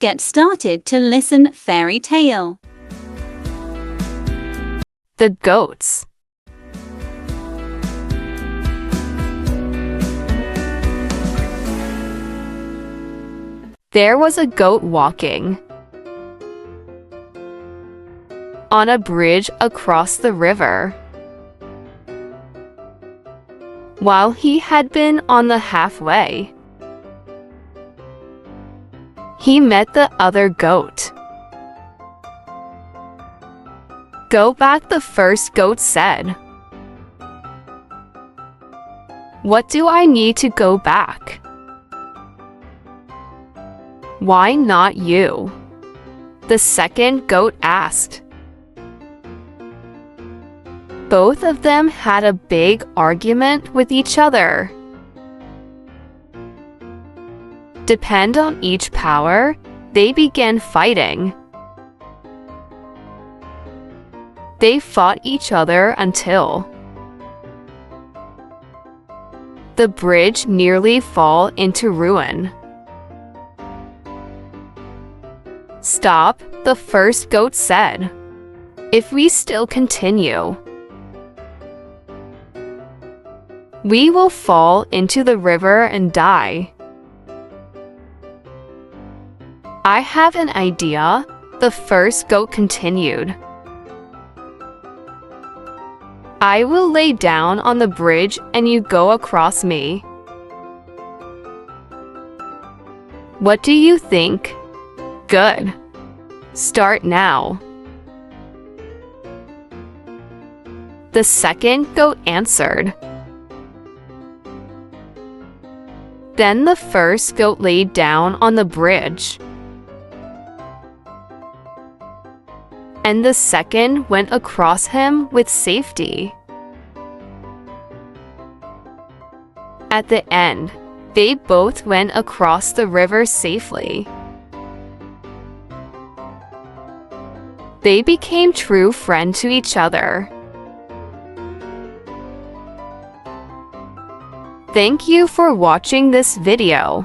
get started to listen fairy tale. The Goats. There was a goat walking on a bridge across the river. While he had been on the halfway, he met the other goat. "Go back," the first goat said. "What do I need to go back?" "Why not you?" the second goat asked. Both of them had a big argument with each other. Depend on each power, they began fighting. They fought each other until the bridge nearly fell into ruin. "Stop," the first goat said. "If we still continue, we will fall into the river and die." "I have an idea," the first goat continued. "I will lay down on the bridge and you go across me. What do you think?" "Good. Start now," the second goat answered. Then the first goat laid down on the bridge, and the second went across him with safety. At the end, they both went across the river safely. They became true friends to each other. Thank you for watching this video.